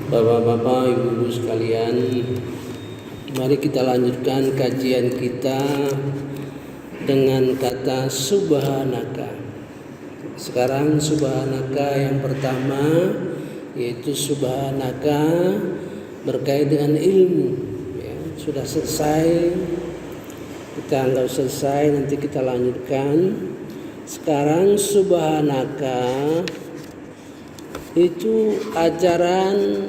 Bapak-bapak, ibu-ibu sekalian, mari kita lanjutkan kajian kita dengan kata subhanaka. Sekarang subhanaka yang pertama, yaitu subhanaka berkait dengan ilmu. Ya, sudah selesai, kita anggap selesai, nanti kita lanjutkan. Sekarang subhanaka itu ajaran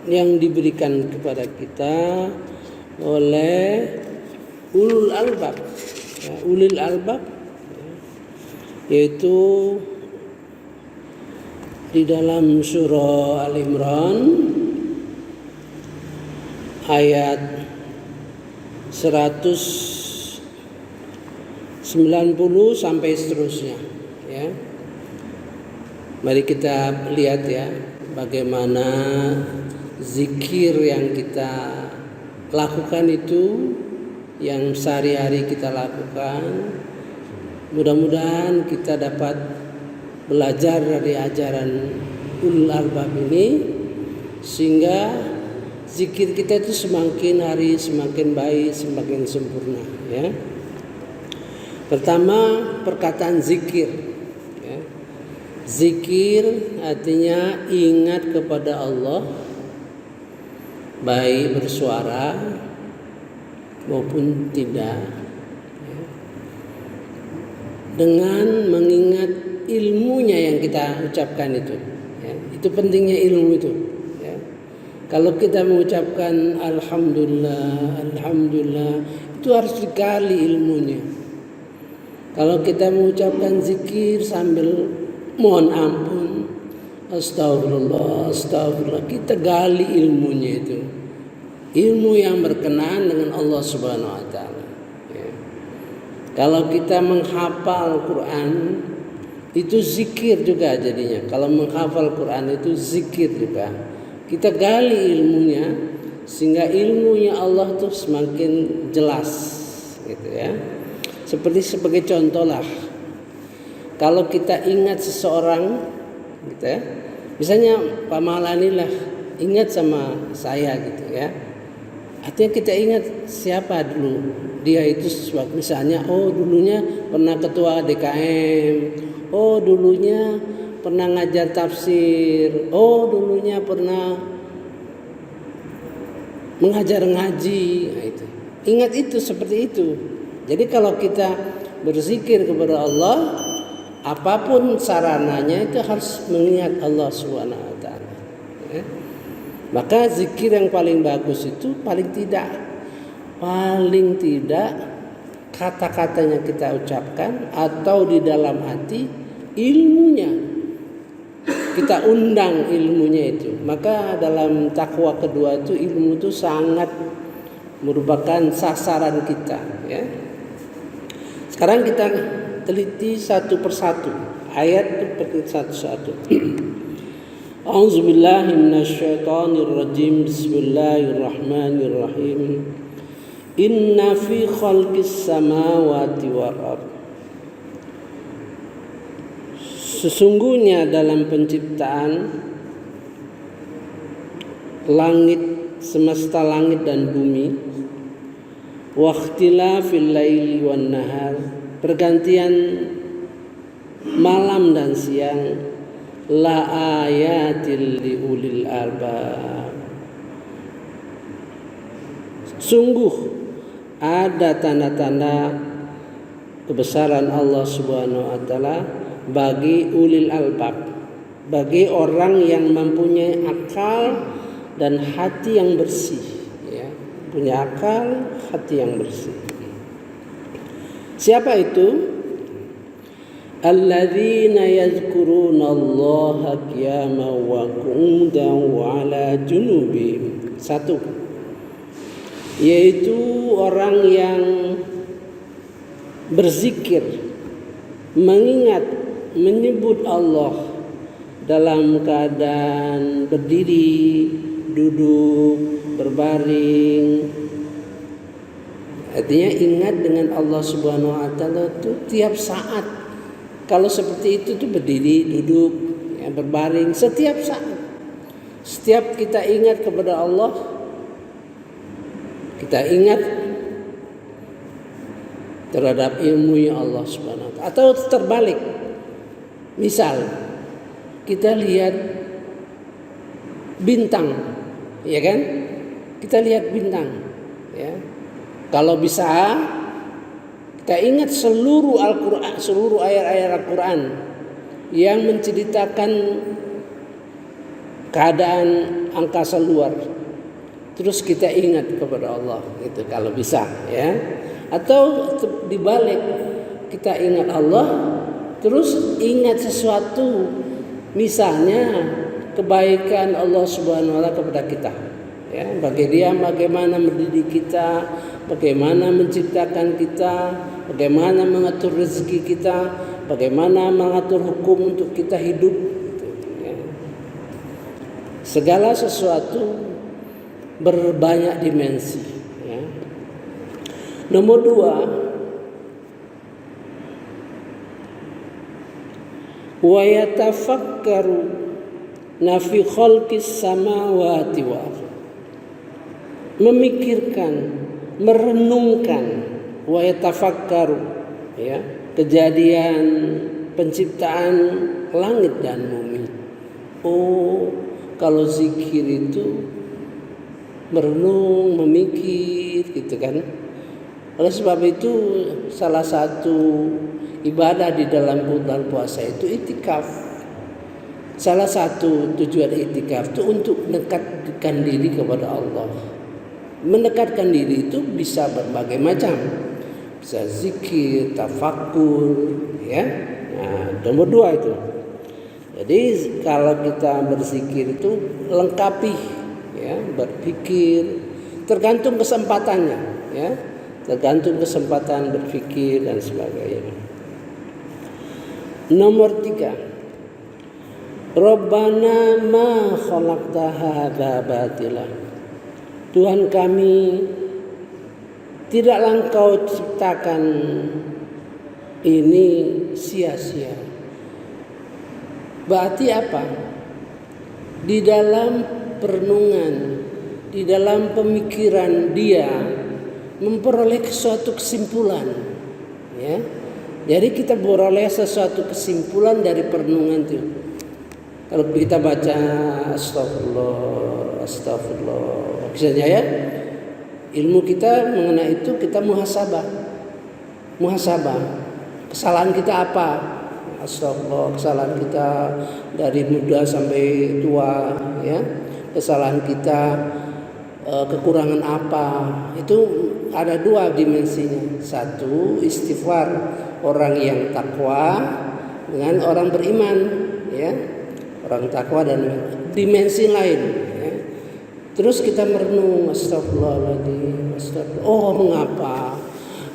yang diberikan kepada kita oleh ulul albab, ya, ulil albab, yaitu di dalam surah Al-Imran ayat 190 sampai seterusnya, ya. Mari kita lihat ya bagaimana zikir yang kita lakukan itu, yang sehari-hari kita lakukan. Mudah-mudahan kita dapat belajar dari ajaran ulul albab ini, sehingga zikir kita itu semakin hari semakin baik, semakin sempurna, ya. Pertama, perkataan zikir. Zikir artinya ingat kepada Allah, baik bersuara maupun tidak, dengan mengingat ilmunya yang kita ucapkan itu, ya. Itu pentingnya ilmu itu, ya. Kalau kita mengucapkan alhamdulillah, alhamdulillah, itu harus digali ilmunya. Kalau kita mengucapkan zikir sambil mohon ampun, astagfirullah, astagfirullah, kita gali ilmunya itu, ilmu yang berkenaan dengan Allah Subhanahu Wa Taala. Ya. Kalau kita menghafal Quran, itu zikir juga jadinya. Kalau menghafal Quran itu zikir juga. Kita gali ilmunya, sehingga ilmunya Allah tuh semakin jelas, gitu ya. Sebagai contoh lah. Kalau kita ingat seseorang, gitu ya, misalnya Pak Maulani lah ingat sama saya, gitu ya, artinya kita ingat siapa dulu dia itu, misalnya oh dulunya pernah ketua DKM, oh dulunya pernah ngajar tafsir, oh dulunya pernah mengajar ngaji, nah itu. Ingat itu seperti itu. Jadi kalau kita berzikir kepada Allah, apapun sarananya itu harus mengingat Allah Subhanahu Wa Taala. Ya. Maka zikir yang paling bagus itu paling tidak kata-katanya kita ucapkan atau di dalam hati, ilmunya kita undang ilmunya itu. Maka dalam takwa kedua itu, ilmu itu sangat merupakan sasaran kita, ya. Sekarang kita teliti satu persatu ayat satu-satu. A'udzubillahi minasyaitonirrajim. Bismillahirrahmanirrahim. Inna fi khalqis samawati wal ardh. Sesungguhnya dalam penciptaan langit, semesta langit dan bumi, waqtilafil laili wan nahar, pergantian malam dan siang, la ayatil liulil albab, sungguh ada tanda-tanda kebesaran Allah Subhanahu Wa Taala bagi ulil albab, bagi orang yang mempunyai akal dan hati yang bersih, ya. Punya akal, hati yang bersih. Siapa itu? Alladzina yadhkuruna Allaha qiyaman wa qu'udan wa 'ala junubihim. Satu, yaitu orang yang berzikir, mengingat, menyebut Allah dalam keadaan berdiri, duduk, berbaring. Artinya ingat dengan Allah Subhanahu Wa Taala itu tiap saat. Kalau seperti itu tuh berdiri, duduk, ya, berbaring setiap saat. Setiap kita ingat kepada Allah, kita ingat terhadap ilmunya Allah Subhanahu wa ta'ala. Atau terbalik, misal kita lihat bintang, ya kan? Kita lihat bintang, ya. Kalau bisa kita ingat seluruh Al-Quran, seluruh ayat-ayat Al-Quran yang menceritakan keadaan angkasa luar. Terus kita ingat kepada Allah, gitu kalau bisa, ya. Atau dibalik, kita ingat Allah, terus ingat sesuatu, misalnya kebaikan Allah Subhanahu wa ta'ala kepada kita, ya. Bagaimana mendidik kita, bagaimana menciptakan kita, bagaimana mengatur rezeki kita, bagaimana mengatur hukum untuk kita hidup, gitu, ya. Segala sesuatu berbanyak dimensi, ya. Nomor 2, wa yatafakkaru nafi khalqis samawati wal ardh. Memikirkan, merenungkan, wa yatafakkaru, ya, kejadian penciptaan langit dan bumi. Oh, kalau zikir itu merenung, memikir, gitu kan. Oleh sebab itu salah satu ibadah di dalam bulan puasa itu itikaf. Salah satu tujuan itikaf itu untuk mendekatkan diri kepada Allah. Mendekatkan diri itu bisa berbagai macam. Bisa zikir, tafakur, ya. Nah, nomor 2 itu. Jadi kalau kita berzikir itu lengkapi, ya, berpikir, tergantung kesempatannya, ya. Tergantung kesempatan berpikir dan sebagainya. Nomor 3, Rabbana ma khalaqta hadza batila. Tuhan kami, tidaklah Engkau ciptakan ini sia-sia. Berarti apa? Di dalam perenungan, di dalam pemikiran dia memperoleh suatu kesimpulan, ya. Jadi kita beroleh sesuatu kesimpulan dari perenungan itu. Kalau kita baca astagfirullah, astagfirullah, misalnya, ya, ilmu kita mengenai itu kita muhasabah, kesalahan kita apa? Astagfirullah, kesalahan kita dari muda sampai tua, ya, kesalahan kita, kekurangan apa, itu ada 2 dimensinya. 1, istighfar orang yang takwa dengan orang beriman, ya, orang takwa, dan dimensi lain, ya. Terus kita merenung, astagfirullahaladzim, astagfirullah. Oh,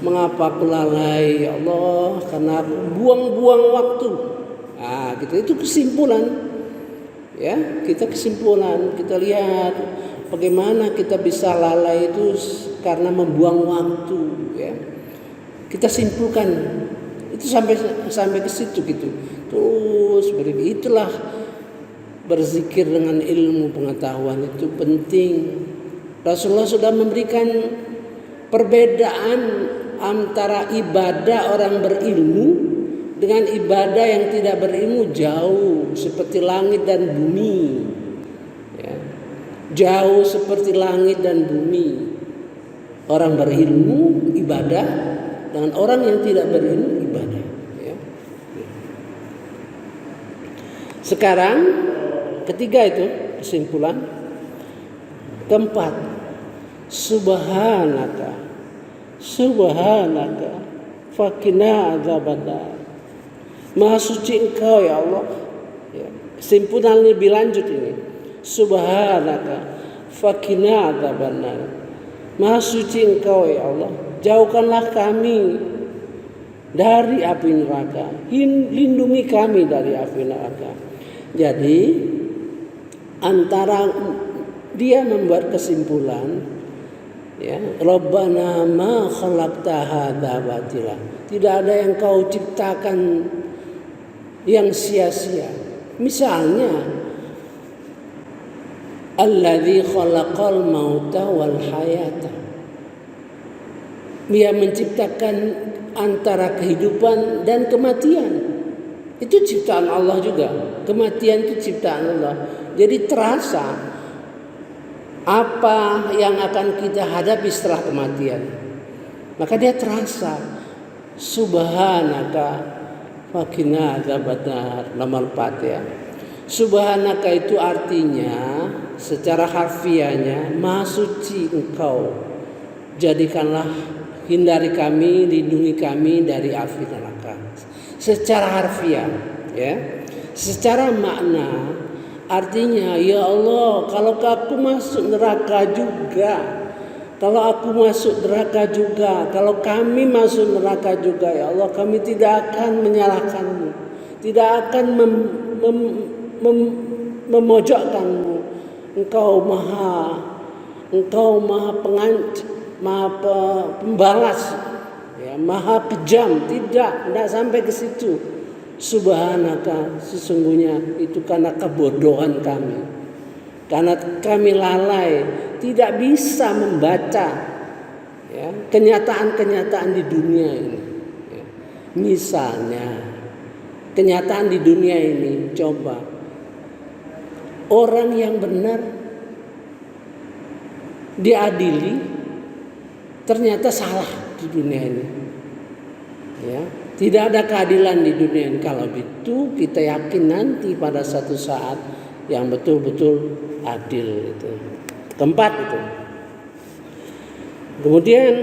mengapa aku lalai, ya Allah, karena aku buang-buang waktu. Nah, gitu, itu kesimpulan, ya. Kita kesimpulan, kita lihat bagaimana kita bisa lalai itu karena membuang waktu, ya. Kita simpulkan itu sampai ke situ, gitu. Terus itulah berzikir dengan ilmu pengetahuan itu penting. Rasulullah sudah memberikan perbedaan antara ibadah orang berilmu dengan ibadah yang tidak berilmu jauh seperti langit dan bumi, ya. Jauh seperti langit dan bumi. Orang berilmu ibadah dengan orang yang tidak berilmu ibadah, ya. Sekarang ketiga itu kesimpulan. Keempat, subhanaka faqina adzabannar. Maha suci Engkau, ya Allah, ya. Kesimpulan lebih lanjut ini, subhanaka faqina adzabannar. Maha suci Engkau, ya Allah, jauhkanlah kami dari api neraka, lindungi kami dari api neraka. Jadi antara dia membuat kesimpulan, ya, Rabbana ma khalaqta hadza batila. Tidak ada yang Kau ciptakan yang sia-sia. Misalnya Alladzi khalaqal mauta wal hayata. Dia menciptakan antara kehidupan dan kematian. Itu ciptaan Allah juga. Kematian itu ciptaan Allah. Jadi terasa apa yang akan kita hadapi setelah kematian. Maka dia terasa. Subhanaka faqina adzabannar, nomor 4 ya. Subhanaka itu artinya secara harfiahnya maha suci engkau. Jadikanlah, hindari kami, lindungi kami dari api neraka. Secara harfiah ya. Secara makna artinya, ya Allah, kalau aku masuk neraka juga, kalau aku masuk neraka juga, kalau kami masuk neraka juga, ya Allah, kami tidak akan menyalahkanmu, tidak akan memojokkanmu. Engkau maha pembalas, ya, maha kejam. Tidak sampai ke situ. Subhanaka, sesungguhnya itu karena kebodohan kami, karena kami lalai, tidak bisa membaca ya, kenyataan-kenyataan di dunia ini ya. Misalnya kenyataan di dunia ini, coba orang yang benar diadili, ternyata salah di dunia ini ya. Tidak ada keadilan di dunia ini. Kalau itu kita yakin nanti pada satu saat yang betul-betul adil itu. Keempat itu. Kemudian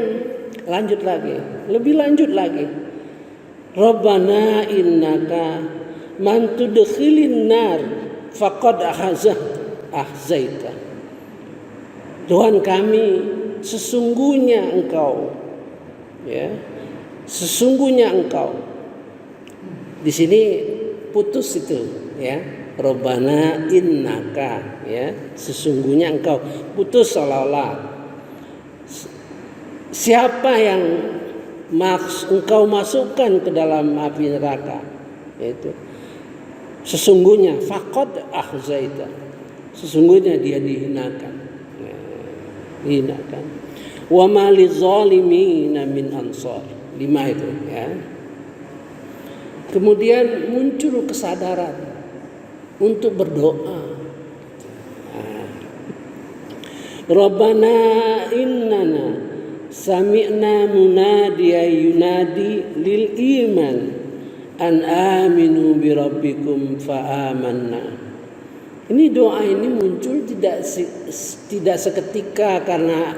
lebih lanjut lagi. Rabbana innaka man tudkhilin nar faqad ahzaita. Tuhan kami, sesungguhnya engkau ya. Sesungguhnya engkau. Di sini putus itu ya. Rabbana innaka ya. Sesungguhnya engkau. Putus seolah-olah. Siapa yang engkau masukkan ke dalam api neraka? Yaitu sesungguhnya faqad ahzaita. Sesungguhnya dia dihinakan. Ya, dihinakan. Wa ma lizalimina min ansar. 5 itu ya. Kemudian muncul kesadaran untuk berdoa. Rabbana innana sami'na munadiyan yunadi lil iman an aminu bi rabbikum fa amanna. Ini doa ini muncul tidak seketika karena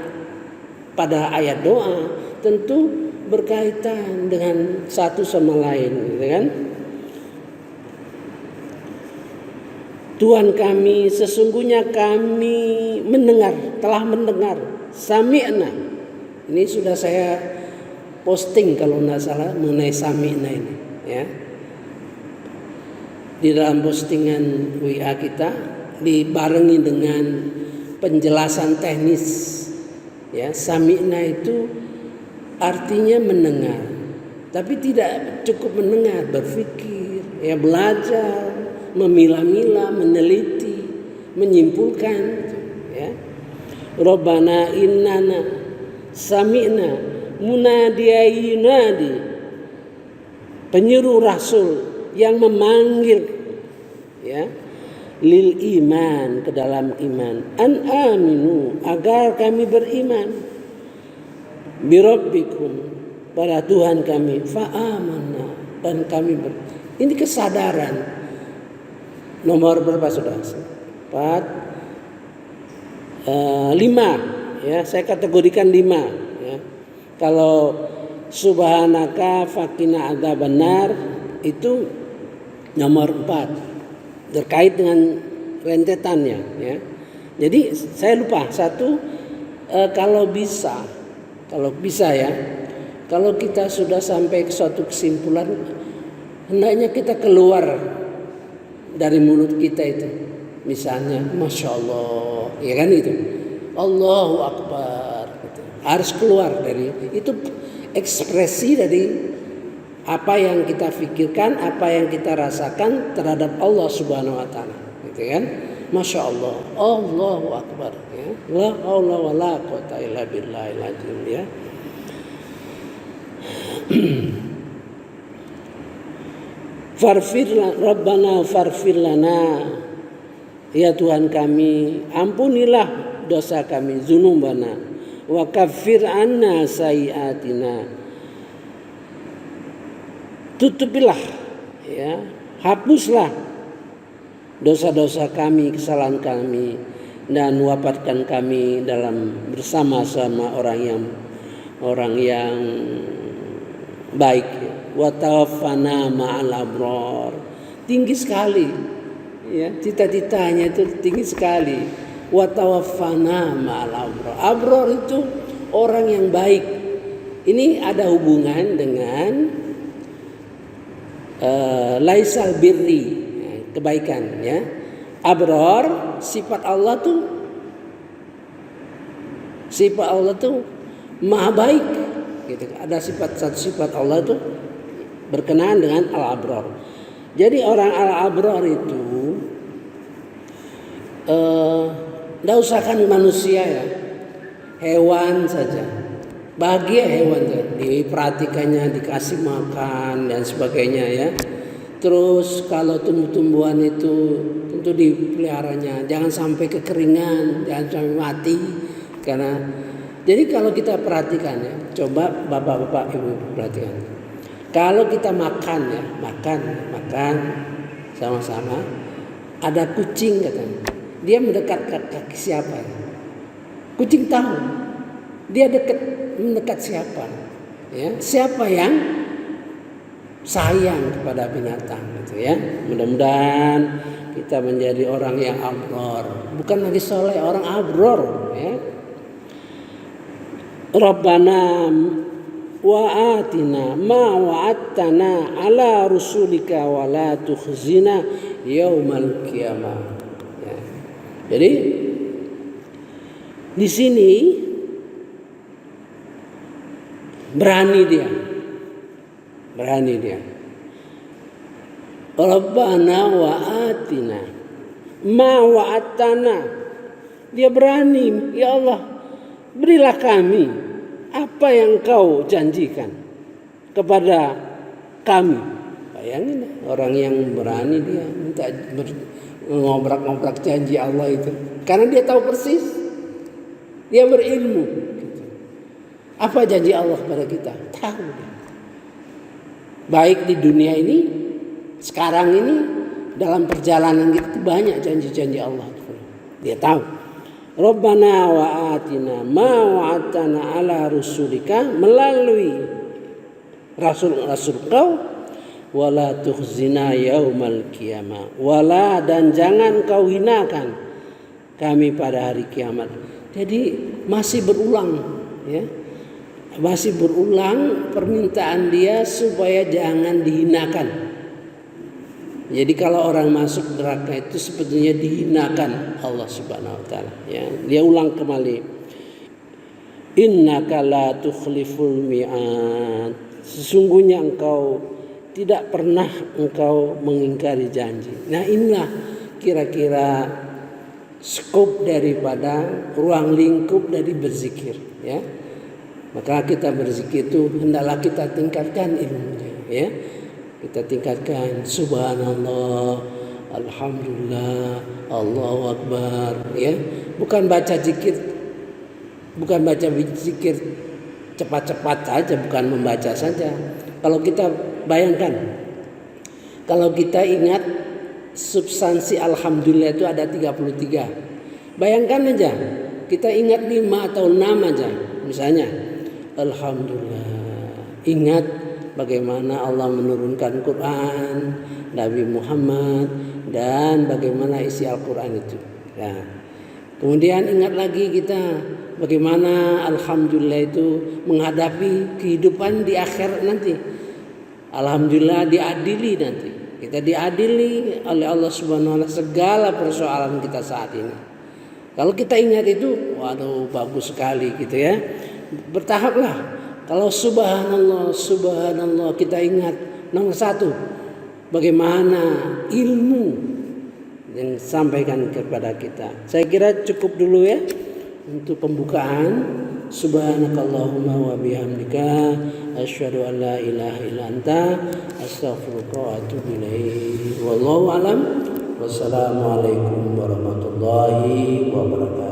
pada ayat doa, tentu berkaitan dengan satu sama lain, gitu kan? Tuhan kami, sesungguhnya kami telah mendengar, sami'na. Ini sudah saya posting kalau tidak salah mengenai sami'na ini, ya. Di dalam postingan WA kita dibarengi dengan penjelasan teknis, ya. Sami'na itu artinya mendengar, tapi tidak cukup mendengar, berpikir, ya, belajar, memilah-milah, meneliti, menyimpulkan, ya. Rabbana innana sami'na munadiyan yunadi, penyeru rasul yang memanggil, ya, lil iman, ke dalam iman, an aminu, agar kami beriman, birabbikum, pada Tuhan kami, fa'amanna, dan kami ini kesadaran. Nomor berapa sudah? 5 ya, saya kategorikan 5 ya. Kalau subhanaka faqina adzabannar itu nomor 4 terkait dengan rentetannya ya. Jadi saya lupa satu, kalau bisa ya, kalau kita sudah sampai ke suatu kesimpulan, hendaknya kita keluar dari mulut kita itu, misalnya Masya Allah, ya kan, itu Allahu Akbar, gitu. Harus keluar dari itu, ekspresi dari apa yang kita pikirkan, apa yang kita rasakan terhadap Allah Subhanahu Wa Taala. gitu kan? Masya Allah, Allahu Akbar, ya. La haula wa la quwata illa billahil azim, ya. Rabbana farfir lana, ya Tuhan kami, ampunilah dosa kami, dzunubana, wa kaffir anna sayiatina, tutupilah, ya, hapuslah dosa-dosa kami, kesalahan kami, dan wafatkan kami dalam bersama-sama orang yang baik. Wa tawaffana ma'al abrar. Tinggi sekali, ya, cita-citanya itu tinggi sekali. Wa tawaffana ma'al abrar. Abrar itu orang yang baik. Ini ada hubungan dengan laisal birri, kebaikan, ya. Abrar, sifat Allah tuh maha baik, gitu. Ada satu sifat Allah tuh berkenaan dengan al-abrar. Jadi orang al-abrar itu enggak usahkan manusia, ya, hewan saja. Bahagia hewan saja, diperhatikannya, dikasih makan dan sebagainya, ya. Terus kalau tumbuh-tumbuhan itu tentu dipeliharanya, jangan sampai kekeringan, jangan sampai mati. Karena jadi kalau kita perhatikan, ya, coba bapak-bapak ibu perhatikan. Kalau kita makan, ya, makan sama-sama, ada kucing katanya, dia mendekat ke kaki siapa? Ya? Kucing tahu dia mendekat siapa, ya, siapa yang sayang kepada binatang, gitu, ya. Mudah-mudahan kita menjadi orang yang abror, bukan lagi soleh, orang abror, ya. Rabbana wa atina ma wa'adtana ala rusulika wa la tukhzina yaumal qiyamah, ya. Jadi di sini berani dia. Rabbana wa atina ma wa'atana. Dia berani, ya Allah, berilah kami apa yang kau janjikan kepada kami. Bayangin, orang yang berani dia minta ngobrak-ngobrak janji Allah itu, karena dia tahu persis, dia berilmu, gitu. Apa janji Allah kepada kita? Tahu dia. Baik di dunia ini, sekarang ini, dalam perjalanan kita banyak janji-janji Allah. Dia tahu. Rabbana wa atina ma wa'atana ala rusulika, melalui rasul-rasul kau, wala tukhzina yaumal qiyamah, wala, dan jangan kau hinakan kami pada hari kiamat. Jadi masih berulang, ya. Masih berulang permintaan dia supaya jangan dihinakan. Jadi kalau orang masuk neraka itu sebetulnya dihinakan Allah Subhanahu wa taala, ya. Dia ulang kembali. Innaka la tukhliful mi'ad. Sesungguhnya engkau tidak pernah engkau mengingkari janji. Nah, inilah kira-kira skop daripada ruang lingkup dari berzikir, ya. Maka kita berzikir itu hendaklah kita tingkatkan ilmunya, ya. Kita tingkatkan subhanallah, alhamdulillah, Allahu akbar, ya. Bukan baca zikir cepat-cepat saja, bukan membaca saja. Kalau kita bayangkan, kalau kita ingat substansi alhamdulillah itu ada 33. Bayangkan aja, kita ingat 5 atau 6 aja. Misalnya alhamdulillah, ingat bagaimana Allah menurunkan Quran, Nabi Muhammad, dan bagaimana isi Al-Quran itu. Nah, kemudian ingat lagi kita bagaimana alhamdulillah itu menghadapi kehidupan di akhir nanti. Alhamdulillah diadili nanti. Kita diadili oleh Allah Subhanahu wa taala segala persoalan kita saat ini. Kalau kita ingat itu, waduh, bagus sekali gitu, ya. Bertahaplah. Kalau subhanallah, subhanallah, kita ingat nomor 1 bagaimana ilmu yang sampaikan kepada kita. Saya kira cukup dulu ya untuk pembukaan. Subhanakallahumma wa bihamdika asyhadu an la ilaha illa anta astaghfiruka wa atubu ilaik. Wallahu alam. Wassalamualaikum warahmatullahi wabarakatuh.